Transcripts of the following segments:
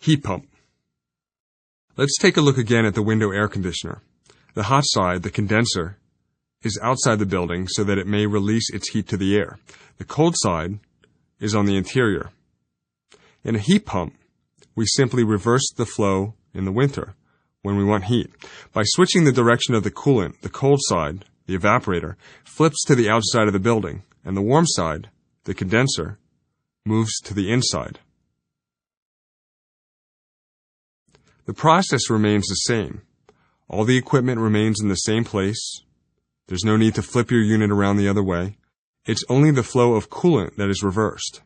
Heat pump. Let's take a look again at the window air conditioner. The hot side, the condenser, is outside the building so that it may release its heat to the air. The cold side is on the interior. In a heat pump, we simply reverse the flow in the winter when we want heat. By switching the direction of the coolant, the cold side, the evaporator, flips to the outside of the building, and the warm side, the condenser, moves to the inside. The process remains the same. All the equipment remains in the same place. There's no need to flip your unit around the other way. It's only the flow of coolant that is reversed.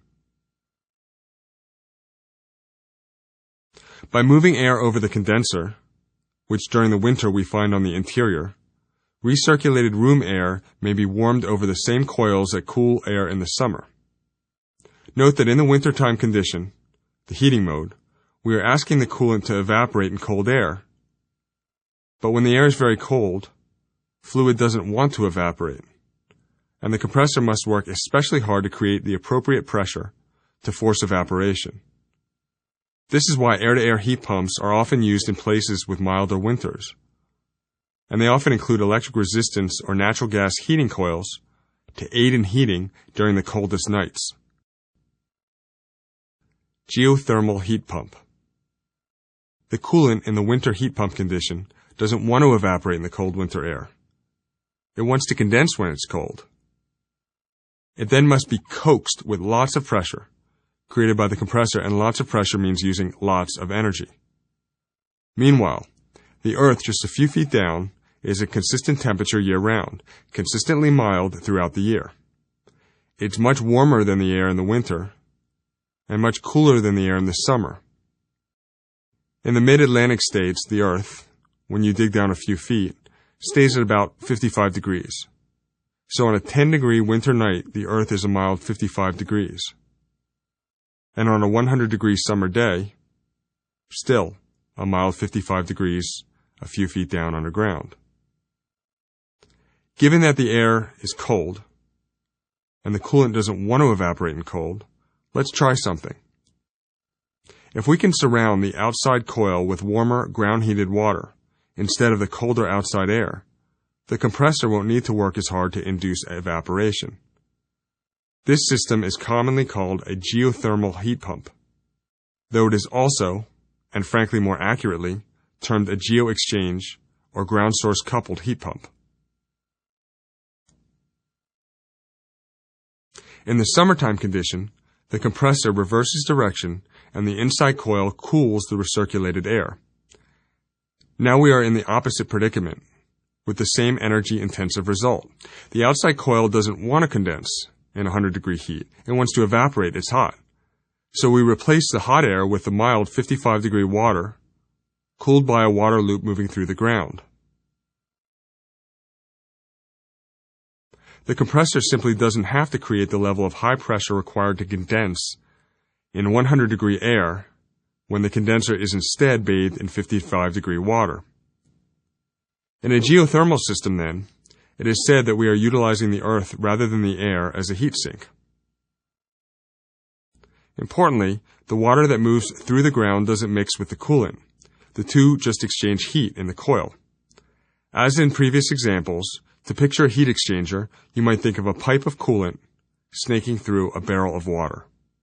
By moving air over the condenser, which during the winter we find on the interior, recirculated room air may be warmed over the same coils that cool air in the summer. Note that in the wintertime condition, the heating mode, we are asking the coolant to evaporate in cold air. But when the air is very cold, fluid doesn't want to evaporate, and the compressor must work especially hard to create the appropriate pressure to force evaporation. This is why air-to-air heat pumps are often used in places with milder winters, and they often include electric resistance or natural gas heating coils to aid in heating during the coldest nights. Geothermal heat pump. The coolant in the winter heat pump condition doesn't want to evaporate in the cold winter air. It wants to condense when it's cold. It then must be coaxed with lots of pressure created by the compressor, and lots of pressure means using lots of energy. Meanwhile, the Earth just a few feet down is at consistent temperature year-round, consistently mild throughout the year. It's much warmer than the air in the winter and much cooler than the air in the summer. In the mid-Atlantic states, the Earth, when you dig down a few feet, stays at about 55 degrees. So on a 10-degree winter night, the Earth is a mild 55 degrees. And on a 100-degree summer day, still a mild 55 degrees a few feet down underground. Given that the air is cold, and the coolant doesn't want to evaporate in cold, let's try something. If we can surround the outside coil with warmer, ground-heated water instead of the colder outside air, the compressor won't need to work as hard to induce evaporation. This system is commonly called a geothermal heat pump, though it is also, and frankly more accurately, termed a geo-exchange or ground source coupled heat pump. In the summertime condition, the compressor reverses direction and the inside coil cools the recirculated air. Now we are in the opposite predicament, with the same energy-intensive result. The outside coil doesn't want to condense in 100-degree heat. It wants to evaporate. It's hot. So we replace the hot air with the mild 55-degree water, cooled by a water loop moving through the ground. The compressor simply doesn't have to create the level of high pressure required to condense in 100-degree air when the condenser is instead bathed in 55-degree water. In a geothermal system, then, it is said that we are utilizing the Earth rather than the air as a heat sink. Importantly, the water that moves through the ground doesn't mix with the coolant. The two just exchange heat in the coil. As in previous examples, to picture a heat exchanger, you might think of a pipe of coolant snaking through a barrel of water.